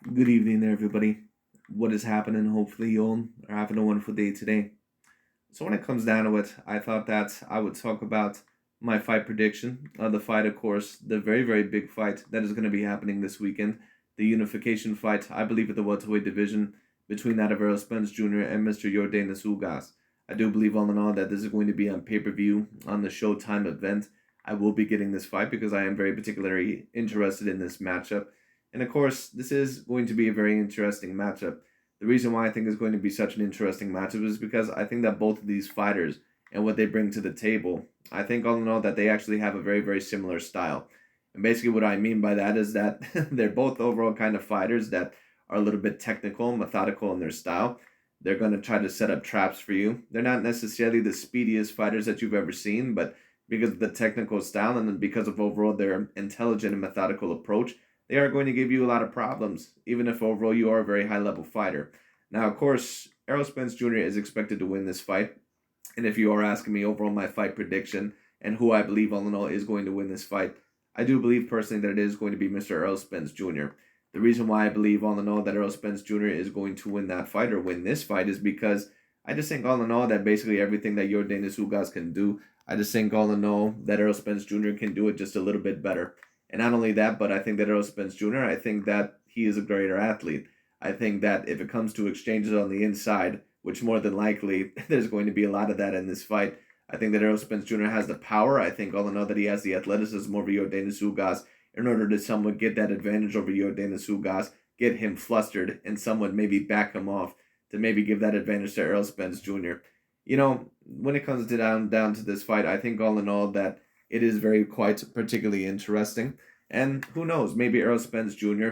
Good evening there, everybody. What is happening? Hopefully, you all are having a wonderful day today. So, when it comes down to it, I thought that I would talk about my fight prediction of the fight, of course, the very, very big fight that is going to be happening this weekend, the unification fight, I believe, at the welterweight division between that of Errol Spence Jr. and Mr. Yordenis Ugas. I do believe, all in all, that this is going to be on pay per view on the Showtime event. I will be getting this fight because I am very particularly interested in this matchup. And of course, this is going to be a very interesting matchup. The reason why I think it's going to be such an interesting matchup is because I think that both of these fighters and what they bring to the table, I think all in all that they actually have a very, very similar style. And basically what I mean by that is that they're both overall kind of fighters that are a little bit technical, methodical in their style. They're going to try to set up traps for you. They're not necessarily the speediest fighters that you've ever seen, but because of the technical style and then because of overall their intelligent and methodical approach, they are going to give you a lot of problems, even if overall you are a very high level fighter. Now, of course, Errol Spence Jr. is expected to win this fight. And if you are asking me overall my fight prediction and who I believe all in all is going to win this fight, I do believe personally that it is going to be Mr. Errol Spence Jr. The reason why I believe all in all that Errol Spence Jr. is going to win that fight or win this fight is because I just think all in all that basically everything that Yordenis Ugas can do, I just think all in all that Errol Spence Jr. can do it just a little bit better. And not only that, but I think that Errol Spence Jr., I think that he is a greater athlete. I think that if it comes to exchanges on the inside, which more than likely there's going to be a lot of that in this fight, I think that Errol Spence Jr. has the power. I think all in all that he has the athleticism over Yordenis Ugas in order to somewhat get that advantage over Yordenis Ugas, get him flustered, and somewhat maybe back him off to maybe give that advantage to Errol Spence Jr. When it comes to down to this fight, I think all in all that it is very quite particularly interesting. And who knows, maybe Errol Spence Jr.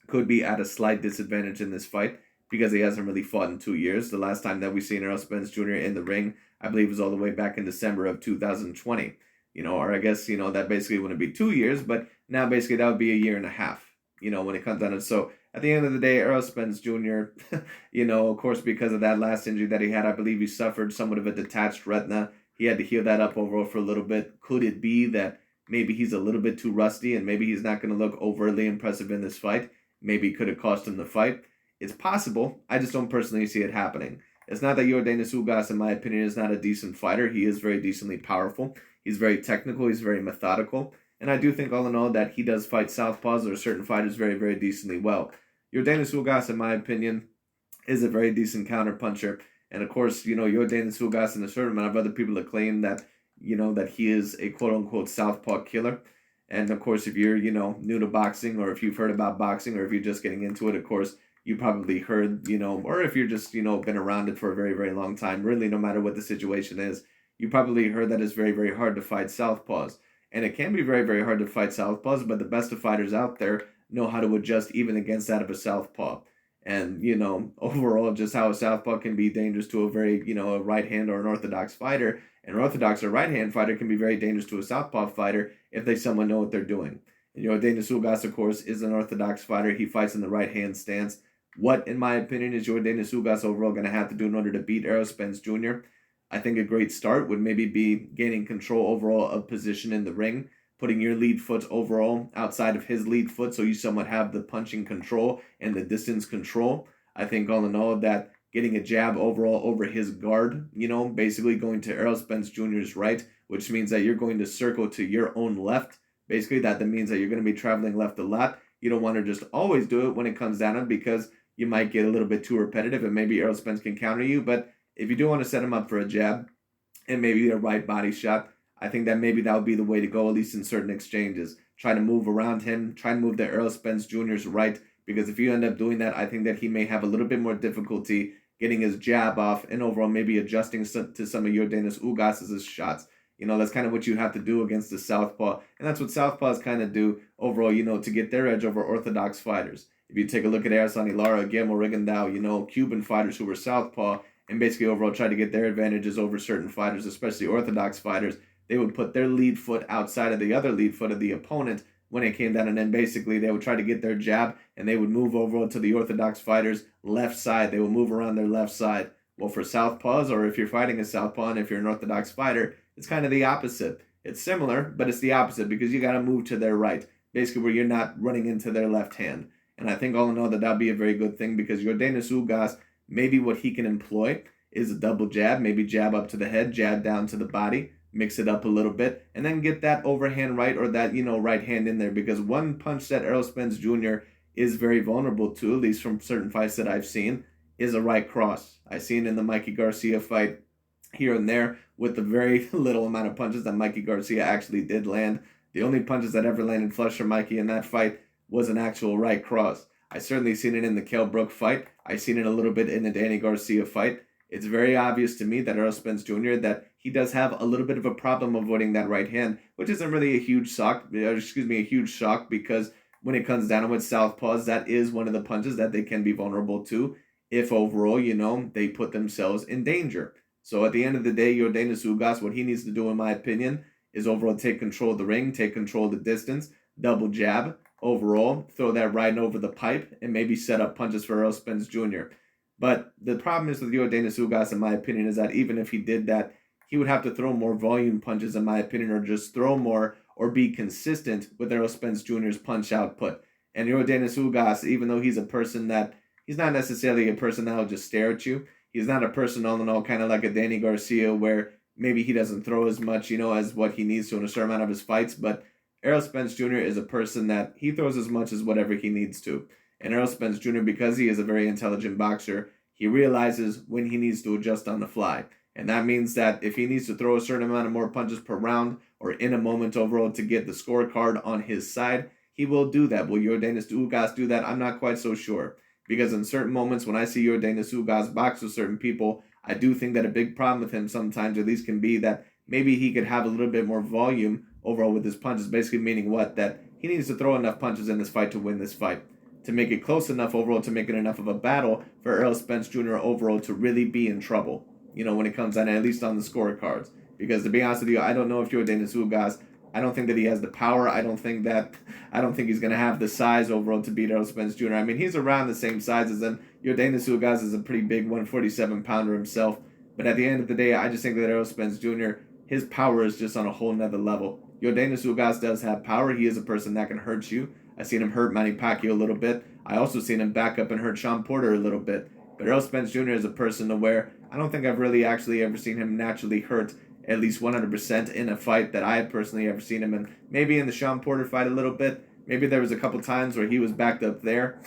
could be at a slight disadvantage in this fight because he hasn't really fought in 2 years. The last time that we seen Errol Spence Jr. in the ring, I believe, was all the way back in December of 2020. Or I guess, that basically wouldn't be 2 years, but now basically that would be a year and a half, when it comes down to it. So at the end of the day, Errol Spence Jr., of course, because of that last injury that he had, I believe he suffered somewhat of a detached retina. He had to heal that up overall for a little bit. Could it be that maybe he's a little bit too rusty and maybe he's not going to look overly impressive in this fight? Maybe could have cost him the fight. It's possible. I just don't personally see it happening. It's not that Yordenis Ugas, in my opinion, is not a decent fighter. He is very decently powerful. He's very technical. He's very methodical. And I do think, all in all, that he does fight southpaws or certain fighters very, very decently well. Yordenis Ugas, in my opinion, is a very decent counterpuncher. And of course, Yordenis Ugas and a certain amount of other people that claim that, that he is a quote unquote southpaw killer. And of course, if you're, new to boxing or if you've heard about boxing or if you're just getting into it, of course, you probably heard, or if you're just, been around it for a very, very long time, really, no matter what the situation is, you probably heard that it's very, very hard to fight southpaws. And it can be very, very hard to fight southpaws, but the best of fighters out there know how to adjust even against that of a southpaw. And, overall, just how a southpaw can be dangerous to a very, a right hand or an orthodox fighter. And an orthodox or right hand fighter can be very dangerous to a southpaw fighter if they somewhat know what they're doing. And, Yordenis Ugas, of course, is an orthodox fighter. He fights in the right hand stance. What, in my opinion, is Yordenis Ugas overall going to have to do in order to beat Errol Spence Jr.? I think a great start would maybe be gaining control overall of position in the ring, putting your lead foot overall outside of his lead foot so you somewhat have the punching control and the distance control. I think all in all that getting a jab overall over his guard, basically going to Errol Spence Jr.'s right, which means that you're going to circle to your own left. Basically, that means that you're going to be traveling left a lot. You don't want to just always do it when it comes down to it because you might get a little bit too repetitive and maybe Errol Spence can counter you. But if you do want to set him up for a jab and maybe a right body shot, I think that maybe that would be the way to go, at least in certain exchanges. Try to move around him, try to move to Errol Spence Jr.'s right, because if you end up doing that, I think that he may have a little bit more difficulty getting his jab off and overall maybe adjusting to some of Yordenis Ugas' shots. That's kind of what you have to do against the southpaw, and that's what southpaws kind of do overall, to get their edge over orthodox fighters. If you take a look at Arsani Lara, Guillermo Rigondeaux, Cuban fighters who were southpaw and basically overall try to get their advantages over certain fighters, especially orthodox fighters, they would put their lead foot outside of the other lead foot of the opponent when it came down, and then basically they would try to get their jab and they would move over to the orthodox fighters' left side. They would move around their left side. Well, for southpaws, or if you're fighting a southpaw and if you're an orthodox fighter, it's kind of the opposite. It's similar, but it's the opposite because you got to move to their right, basically where you're not running into their left hand. And I think all in all that'd be a very good thing because Yordenis Ugas, maybe what he can employ is a double jab, maybe jab up to the head, jab down to the body, mix it up a little bit, and then get that overhand right or that, right hand in there. Because one punch that Errol Spence Jr. is very vulnerable to, at least from certain fights that I've seen, is a right cross. I've seen in the Mikey Garcia fight here and there with the very little amount of punches that Mikey Garcia actually did land. The only punches that ever landed flush for Mikey in that fight was an actual right cross. I certainly seen it in the Kell Brook fight. I seen it a little bit in the Danny Garcia fight. It's very obvious to me that Errol Spence Jr. that he does have a little bit of a problem avoiding that right hand, which isn't really a huge shock. A huge shock because when it comes down to it, southpaws, that is one of the punches that they can be vulnerable to if overall, they put themselves in danger. So at the end of the day, Yordenis Ugas, what he needs to do, in my opinion, is overall take control of the ring, take control of the distance, double jab, overall, throw that right over the pipe, and maybe set up punches for Errol Spence Jr. But the problem is with Yordenis Ugas, in my opinion, is that even if he did that, he would have to throw more volume punches, in my opinion, or just throw more or be consistent with Errol Spence Jr.'s punch output. And Yordenis Ugas, even though he's a person that, he's not necessarily a person that will just stare at you. He's not a person all in all kind of like a Danny Garcia where maybe he doesn't throw as much, as what he needs to in a certain amount of his fights. But Errol Spence Jr. is a person that he throws as much as whatever he needs to. And Errol Spence Jr., because he is a very intelligent boxer, he realizes when he needs to adjust on the fly. And that means that if he needs to throw a certain amount of more punches per round or in a moment overall to get the scorecard on his side, he will do that. Will Yordenis Ugas do that? I'm not quite so sure. Because in certain moments when I see Yordenis Ugas box with certain people, I do think that a big problem with him sometimes at least can be that maybe he could have a little bit more volume overall with his punches. Basically meaning what? That he needs to throw enough punches in this fight to win this fight. To make it close enough overall to make it enough of a battle for Errol Spence Jr. overall to really be in trouble. When it comes down, at least on the scorecards. Because to be honest with you, I don't know if Yordenis Ugas, I don't think that he has the power. I don't think he's gonna have the size overall to beat Errol Spence Jr. I mean, he's around the same size as him. Yordenis Ugas is a pretty big 147-pounder himself. But at the end of the day, I just think that Errol Spence Jr., his power is just on a whole nother level. Yordenis Ugas does have power. He is a person that can hurt you. I've seen him hurt Manny Pacquiao a little bit. I also seen him back up and hurt Sean Porter a little bit. But Errol Spence Jr. is a person to where I don't think I've really actually ever seen him naturally hurt at least 100% in a fight that I have personally ever seen him in. Maybe in the Sean Porter fight a little bit. Maybe there was a couple times where he was backed up there.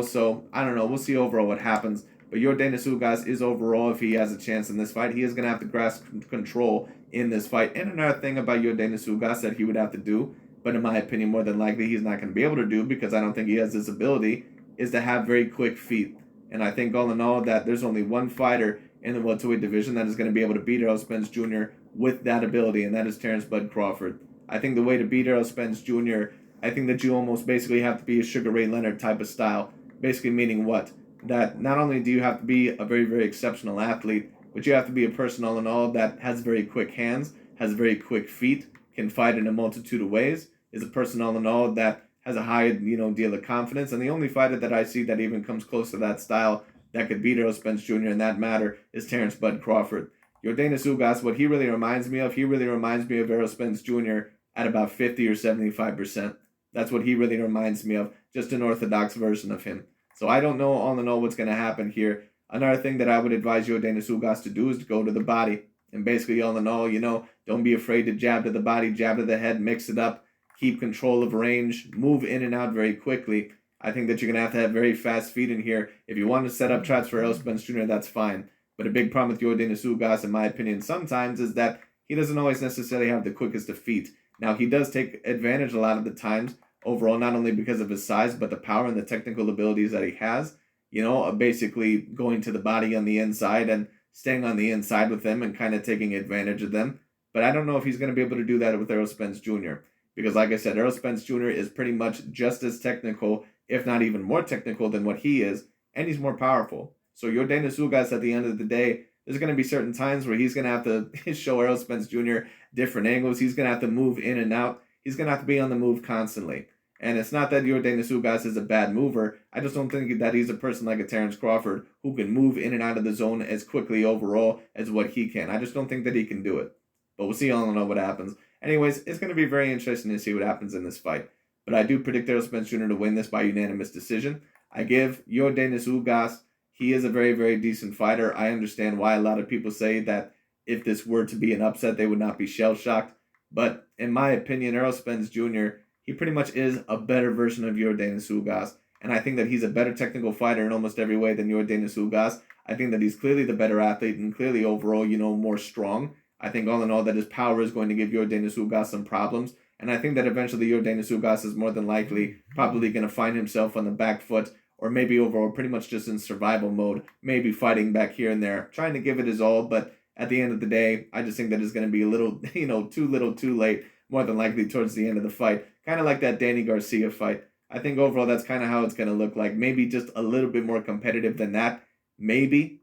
So I don't know. We'll see overall what happens. But Yordenis Ugas is overall, if he has a chance in this fight, he is going to have to grasp control in this fight. And another thing about Yordenis Ugas that he would have to do, but in my opinion, more than likely he's not going to be able to do because I don't think he has this ability, is to have very quick feet. And I think all in all that there's only one fighter in the welterweight division that is going to be able to beat Errol Spence Jr. with that ability, and that is Terrence Bud Crawford. I think the way to beat Errol Spence Jr., I think that you almost basically have to be a Sugar Ray Leonard type of style. Basically meaning what? That not only do you have to be a very, very exceptional athlete, but you have to be a person all in all that has very quick hands, has very quick feet, can fight in a multitude of ways, is a person all in all that has a high, deal of confidence. And the only fighter that I see that even comes close to that style that could beat Errol Spence Jr. in that matter is Terrence Bud Crawford. Yordenis Ugas, what he really reminds me of Errol Spence Jr. at about 50 or 75%. That's what he really reminds me of, just an orthodox version of him. So I don't know all in all what's going to happen here. Another thing that I would advise Yordenis Ugas to do is to go to the body. And basically all in all, don't be afraid to jab to the body, jab to the head, mix it up, keep control of range, move in and out very quickly. I think that you're going to have very fast feet in here. If you want to set up traps for Errol Spence Jr., that's fine. But a big problem with Yordenis Ugas, in my opinion, sometimes is that he doesn't always necessarily have the quickest of feet. Now, he does take advantage a lot of the times, overall, not only because of his size, but the power and the technical abilities that he has. Basically going to the body on the inside and staying on the inside with them and kind of taking advantage of them. But I don't know if he's going to be able to do that with Errol Spence Jr. Because like I said, Errol Spence Jr. is pretty much just as technical, if not even more technical than what he is, and he's more powerful. So Yordenis Ugas, at the end of the day, there's going to be certain times where he's going to have to show Errol Spence Jr. different angles. He's going to have to move in and out. He's going to have to be on the move constantly. And it's not that Yordenis Ugas is a bad mover. I just don't think that he's a person like a Terrence Crawford who can move in and out of the zone as quickly overall as what he can. I just don't think that he can do it. But we'll see all in all what happens. Anyways, it's going to be very interesting to see what happens in this fight. but I do predict Errol Spence Jr. to win this by unanimous decision. I give Yordenis Ugas. He is a very, very decent fighter. I understand why a lot of people say that if this were to be an upset, they would not be shell-shocked. But in my opinion, Errol Spence Jr., he pretty much is a better version of Yordenis Ugas. And I think that he's a better technical fighter in almost every way than Yordenis Ugas. I think that he's clearly the better athlete and clearly overall, more strong. I think all in all that his power is going to give Yordenis Ugas some problems. And I think that eventually Yordenis Ugas is more than likely probably going to find himself on the back foot, or maybe overall pretty much just in survival mode, maybe fighting back here and there, trying to give it his all. But at the end of the day, I just think that it's going to be a little, too little too late, more than likely towards the end of the fight. Kind of like that Danny Garcia fight. I think overall that's kind of how it's going to look like. Maybe just a little bit more competitive than that. Maybe.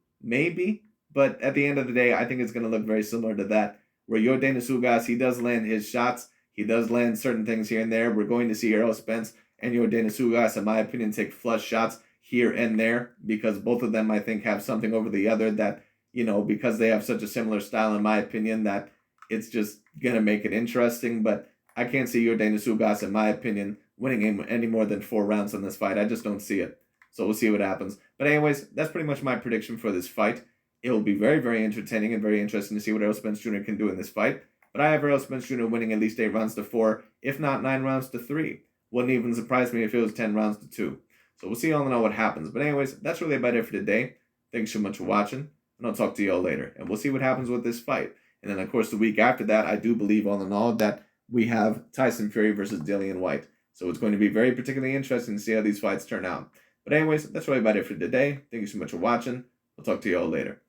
But at the end of the day, I think it's going to look very similar to that, where Yordenis Ugas, he does land his shots. He does land certain things here and there. We're going to see Errol Spence and Yordenis Ugas, in my opinion, take flush shots here and there, because both of them, I think, have something over the other that, because they have such a similar style, in my opinion, that it's just going to make it interesting. But I can't see Yordenis Ugas, in my opinion, winning any more than 4 rounds in this fight. I just don't see it. So we'll see what happens. But anyways, that's pretty much my prediction for this fight. It will be very, very entertaining and very interesting to see what Errol Spence Jr. can do in this fight. But I have Errol Spence Jr. winning at least 8 rounds to 4, if not 9 rounds to 3. Wouldn't even surprise me if it was 10 rounds to 2. So we'll see all in all what happens. But anyways, that's really about it for today. Thanks so much for watching, and I'll talk to you all later. And we'll see what happens with this fight. And then, of course, the week after that, I do believe all in all that we have Tyson Fury versus Dillian White. So it's going to be very particularly interesting to see how these fights turn out. But anyways, that's really about it for today. Thank you so much for watching. I'll talk to you all later.